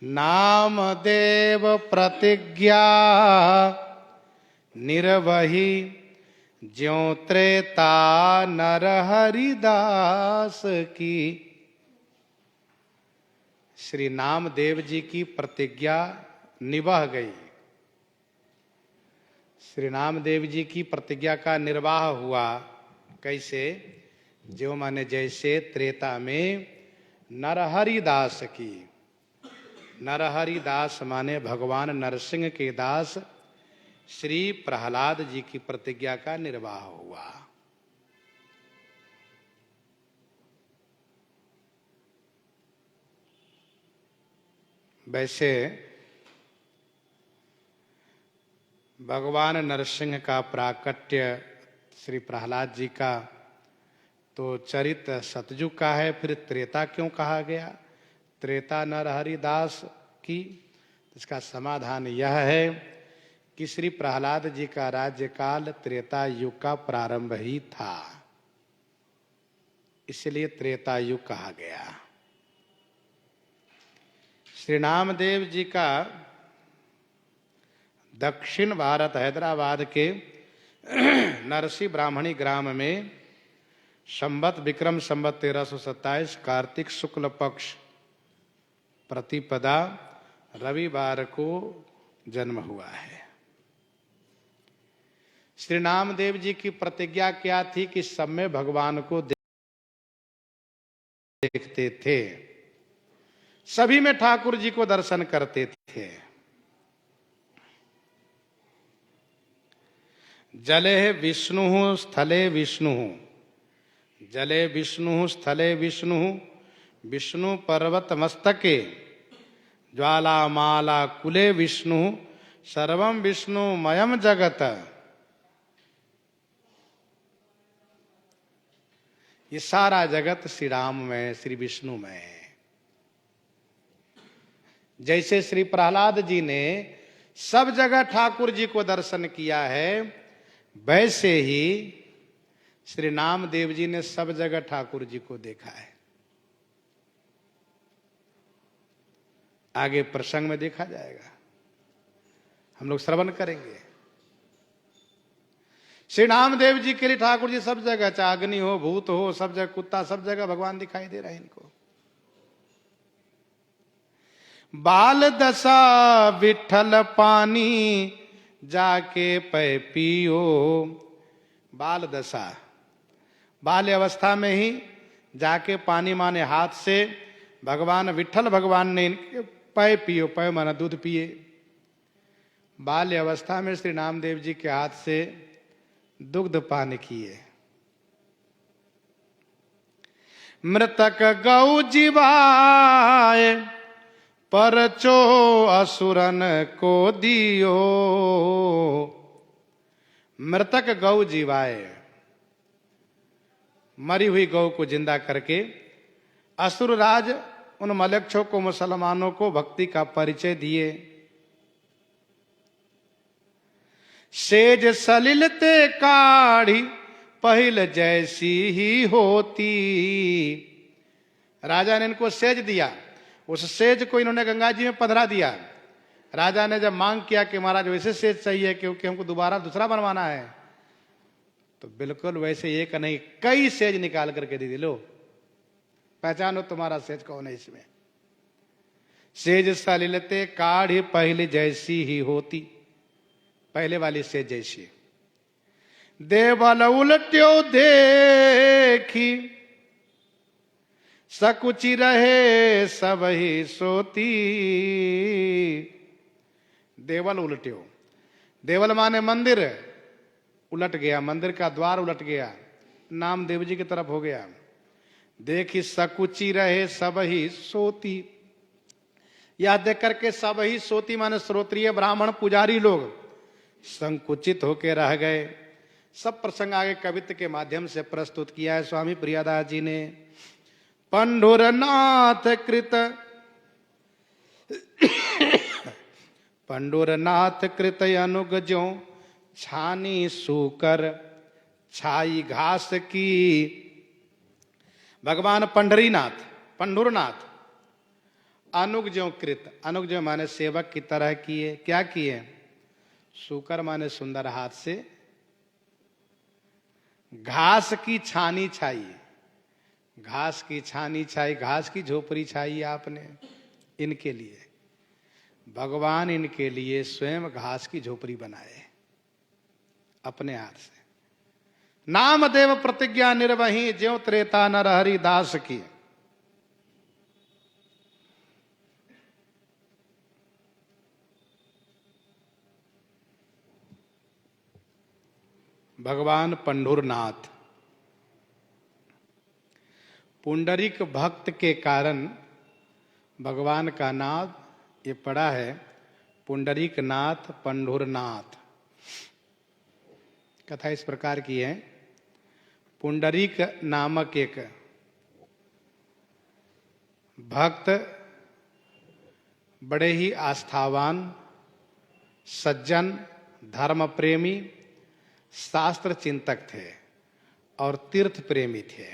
नामदेव प्रतिज्ञा निर्वही ज्यों त्रेता नर हरिदास की। श्री नामदेव जी की प्रतिज्ञा निभा गई। श्री नामदेव जी की प्रतिज्ञा का निर्वाह हुआ। कैसे? जो माने जैसे त्रेता में नरहरिदास की। नरहरिदास माने भगवान नरसिंह के दास श्री प्रहलाद जी की प्रतिज्ञा का निर्वाह हुआ। वैसे भगवान नरसिंह का प्राकट्य श्री प्रहलाद जी का तो चरित्र सतयुग का है, फिर त्रेता क्यों कहा गया? त्रेता नरहरिदास की। इसका समाधान यह है कि श्री प्रहलाद जी का राज्यकाल त्रेता युग का प्रारंभ ही था, इसलिए त्रेता युग कहा गया। श्री नामदेव जी का दक्षिण भारत हैदराबाद के नरसी ब्राह्मणी ग्राम में संवत विक्रम संवत 1327 कार्तिक शुक्ल पक्ष प्रतिपदा रविवार को जन्म हुआ है। श्री नामदेव जी की प्रतिज्ञा क्या थी कि सब में भगवान को देखते थे, सभी में ठाकुर जी को दर्शन करते थे। जले विष्णु स्थले विष्णु, जले विष्णु स्थले विष्णु, विष्णु पर्वत मस्तके, ज्वालामाला कुले विष्णु, सर्वम विष्णुमयम जगत। ये सारा जगत श्री राम में, श्री विष्णु में है। जैसे श्री प्रहलाद जी ने सब जगह ठाकुर जी को दर्शन किया है, वैसे ही श्री नामदेव जी ने सब जगह ठाकुर जी को देखा है। आगे प्रसंग में देखा जाएगा, हम लोग श्रवण करेंगे। श्री नामदेव जी के लिए ठाकुर जी सब जगह, चाहे अग्नि हो, भूत हो, सब जगह, कुत्ता, सब जगह भगवान दिखाई दे रहा है इनको। बाल दशा विठल पानी जाके पै पियो। बाल दशा, बाल्य अवस्था में ही जाके पानी माने हाथ से भगवान विठल भगवान ने पै पियो, पै माना दूध पिए। बाल्य अवस्था में श्री नामदेव जी के हाथ से दुग्ध पान किए। मृतक गौ जीवाए परचो असुरन को दियो। मृतक गौ जीवाए, मरी हुई गौ को जिंदा करके असुर राज उन मलक्षों को, मुसलमानों को भक्ति का परिचय दिए। सेज सलिलते काढ़ी पहिल जैसी ही होती। राजा ने इनको सेज दिया, उस सेज को इन्होंने गंगा जी में पधरा दिया। राजा ने जब मांग किया कि महाराज वैसे सेज चाहिए क्योंकि हमको दोबारा दूसरा बनवाना है, तो बिल्कुल वैसे एक नहीं कई सेज निकाल करके दे दी। लो पहचानो तुम्हारा सेज कौन है इसमें। सेज सलिलते काढ़ी पहले जैसी ही होती, पहले वाली सेज जैसी। देवल उलट्यो देखी सकुचि रहे सब ही सोती। देवल उलट्यो, देवल माने मंदिर, उलट गया, मंदिर का द्वार उलट गया, नामदेव जी की तरफ हो गया। देखी सकुचि रहे सब ही सोती, यह देख करके सब ही सोती माने श्रोत्रिय ब्राह्मण पुजारी लोग संकुचित होकर रह गए। सब प्रसंग आगे कवित्व के माध्यम से प्रस्तुत किया है स्वामी प्रियादास जी ने। पंडुरनाथ कृत पंडुरनाथ कृत अनुग ज्यों छानी सूकर छाई घास की। भगवान पंडरीनाथ, पंडुरनाथ अनुग ज्यों कृत, अनुग ज्यों माने सेवक की तरह किए। क्या किए? सूकर माने सुंदर हाथ से घास की छानी छाई, घास की छानी छाई, घास की झोपड़ी छाई आपने इनके लिए। भगवान इनके लिए स्वयं घास की झोपड़ी बनाए अपने हाथ से। नामदेव प्रतिज्ञा निर्वही, ज्यों त्रेता नर हरि दास की। भगवान पंढुरनाथ पुंडरीक भक्त के कारण भगवान का नाम ये पड़ा है पुंडरीक नाथ पंढुरनाथ। कथा इस प्रकार की है। पुंडरीक नामक एक भक्त बड़े ही आस्थावान, सज्जन, धर्म प्रेमी, शास्त्र चिंतक थे और तीर्थ प्रेमी थे।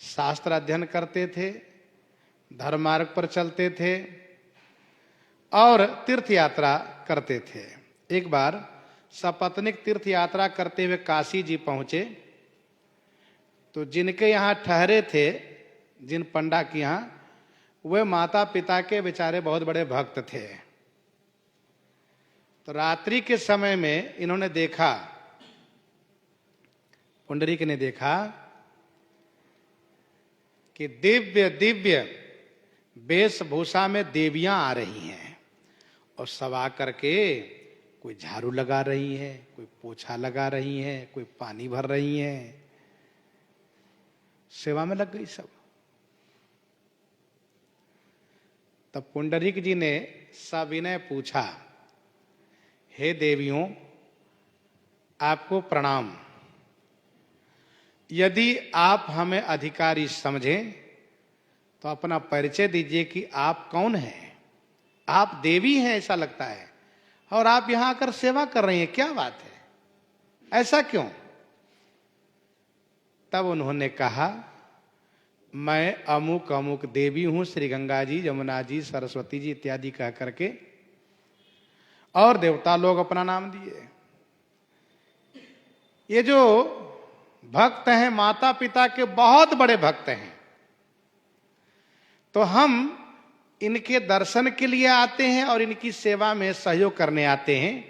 शास्त्र अध्ययन करते थे, धर्म मार्ग पर चलते थे और तीर्थ यात्रा करते थे। एक बार सपत्नीक तीर्थ यात्रा करते हुए काशी जी पहुंचे तो जिनके यहाँ ठहरे थे, जिन पंडा के यहाँ, वे माता पिता के बेचारे बहुत बड़े भक्त थे। तो रात्रि के समय में इन्होंने देखा, पुंडरीक ने देखा कि दिव्य दिव्य वेशभूषा में देवियां आ रही हैं और सब आकर के कोई झाड़ू लगा रही है, कोई पोछा लगा रही है, कोई पानी भर रही है, सेवा में लग गई सब। तब पुंडरीक जी ने सविनय पूछा, हे देवियों, आपको प्रणाम। यदि आप हमें अधिकारी समझें तो अपना परिचय दीजिए कि आप कौन हैं। आप देवी हैं ऐसा लगता है और आप यहां आकर सेवा कर रही हैं, क्या बात है, ऐसा क्यों? तब उन्होंने कहा, मैं अमुक अमुक देवी हूं, श्री गंगा जी, जमुना जी, सरस्वती जी इत्यादि कह करके, और देवता लोग अपना नाम दिए। ये जो भक्त हैं माता पिता के बहुत बड़े भक्त हैं, तो हम इनके दर्शन के लिए आते हैं और इनकी सेवा में सहयोग करने आते हैं,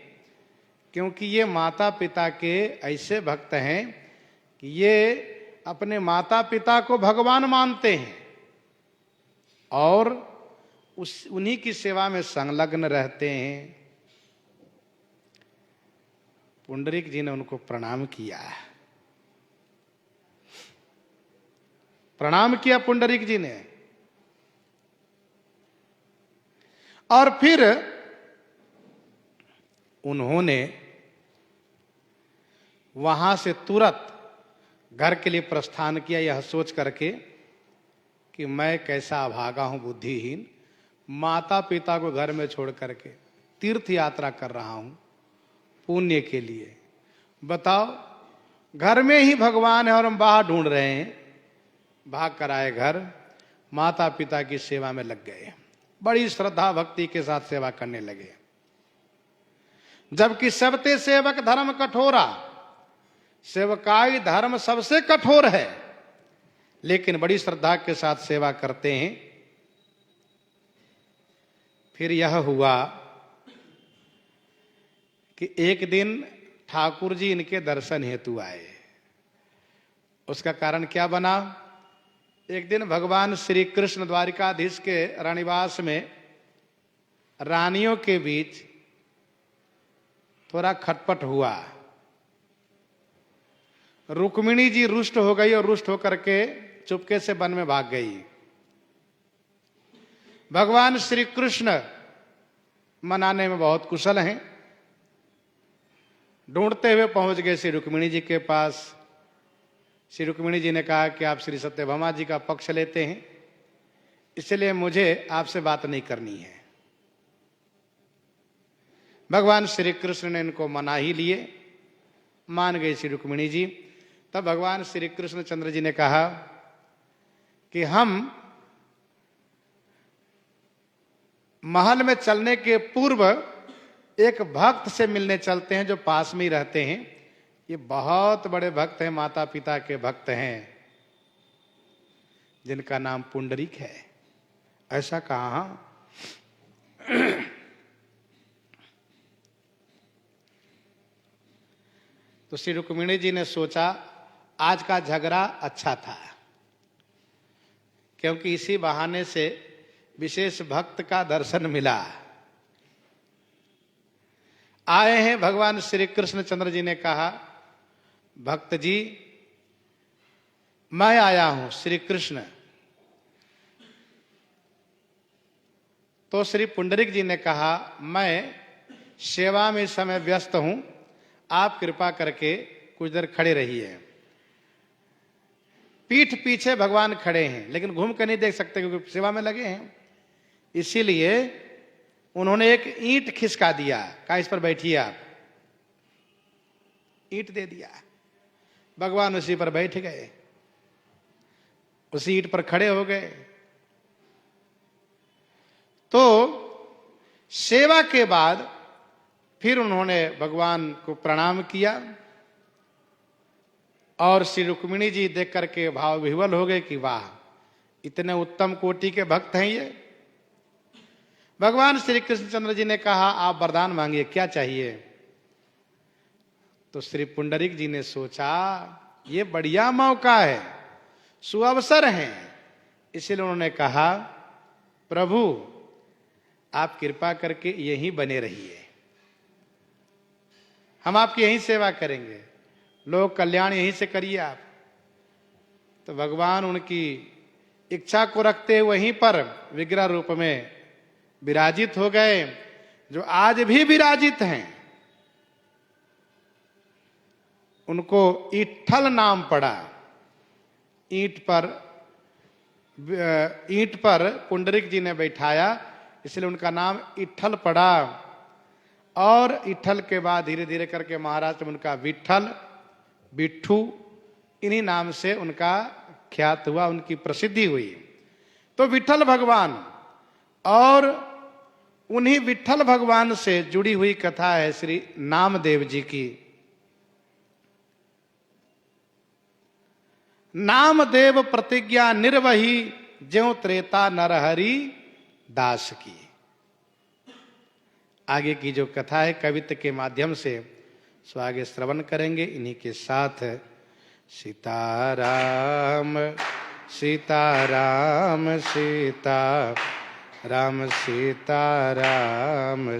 क्योंकि ये माता पिता के ऐसे भक्त हैं कि ये अपने माता पिता को भगवान मानते हैं और उन्हीं की सेवा में संलग्न रहते हैं। पुंडरीक जी ने उनको प्रणाम किया, प्रणाम किया पुंडरीक जी ने, और फिर उन्होंने वहां से तुरंत घर के लिए प्रस्थान किया, यह सोच करके कि मैं कैसा अभागा हूं, बुद्धिहीन, माता पिता को घर में छोड़ करके तीर्थ यात्रा कर रहा हूं पुण्य के लिए। बताओ, घर में ही भगवान है और हम बाहर ढूंढ रहे हैं। भाग कर आए घर, माता पिता की सेवा में लग गए, बड़ी श्रद्धा भक्ति के साथ सेवा करने लगे। जबकि सबते सेवक धर्म कठोरा, सेवकाई धर्म सबसे कठोर है, लेकिन बड़ी श्रद्धा के साथ सेवा करते हैं। फिर यह हुआ कि एक दिन ठाकुर जी इनके दर्शन हेतु आए। उसका कारण क्या बना? एक दिन भगवान श्री कृष्ण द्वारिकाधीश के रानीवास में रानियों के बीच थोड़ा खटपट हुआ। रुक्मिणी जी रुष्ट हो गई और रुष्ट होकर के चुपके से वन में भाग गई। भगवान श्री कृष्ण मनाने में बहुत कुशल हैं, ढूंढते हुए पहुंच गए श्री रुक्मिणी जी के पास। श्री रुक्मिणी जी ने कहा कि आप श्री सत्यभामा जी का पक्ष लेते हैं, इसलिए मुझे आपसे बात नहीं करनी है। भगवान श्री कृष्ण ने इनको मना ही लिए, मान गई श्री रुक्मिणी जी। तब भगवान श्री कृष्णचंद्र जी ने कहा कि हम महल में चलने के पूर्व एक भक्त से मिलने चलते हैं जो पास में ही रहते हैं। ये बहुत बड़े भक्त हैं, माता पिता के भक्त हैं, जिनका नाम पुंडरीक है। ऐसा कहा। तो श्री रुक्मिणी जी ने सोचा आज का झगड़ा अच्छा था, क्योंकि इसी बहाने से विशेष भक्त का दर्शन मिला। आए हैं भगवान श्री कृष्णचंद्र जी ने कहा, भक्त जी मैं आया हूं श्री कृष्ण। तो श्री पुंडरीक जी ने कहा, मैं सेवा में इस समय व्यस्त हूं, आप कृपा करके कुछ देर खड़े रहिए। पीठ पीछे भगवान खड़े हैं, लेकिन घूम कर नहीं देख सकते क्योंकि सेवा में लगे हैं। इसीलिए उन्होंने एक ईंट खिसका दिया, कहा इस पर बैठिए आप। ईंट दे दिया, भगवान उसी पर बैठ गए, उसी ईंट पर खड़े हो गए। तो सेवा के बाद फिर उन्होंने भगवान को प्रणाम किया और श्री रुक्मिणी जी देख करके भाव विह्वल हो गए कि वाह, इतने उत्तम कोटि के भक्त हैं ये। भगवान श्री कृष्णचंद्र जी ने कहा, आप वरदान मांगिए, क्या चाहिए। तो श्री पुंडरीक जी ने सोचा ये बढ़िया मौका है, सुअवसर है, इसलिए उन्होंने कहा, प्रभु आप कृपा करके यहीं बने रहिए, हम आपकी यहीं सेवा करेंगे, लोक कल्याण यहीं से करिए आप। तो भगवान उनकी इच्छा को रखते वहीं पर विग्रह रूप में विराजित हो गए, जो आज भी विराजित हैं। उनको इट्ठल नाम पड़ा। ईंट पर पुंडरीक जी ने बैठाया, इसलिए उनका नाम इट्ठल पड़ा। और इट्ठल के बाद धीरे धीरे करके महाराष्ट्र में उनका विट्ठल, बिट्ठू, इन्हीं नाम से उनका ख्यात हुआ, उनकी प्रसिद्धि हुई। तो विट्ठल भगवान और उन्हीं विट्ठल भगवान से जुड़ी हुई कथा है श्री नामदेव जी की। नामदेव प्रतिज्ञा निर्वही, ज्यों त्रेता नरहरि दास की। आगे की जो कथा है कवित्व के माध्यम से सो आगे श्रवण करेंगे। इन्हीं के साथ सीताराम सीताराम सीताराम सीताराम।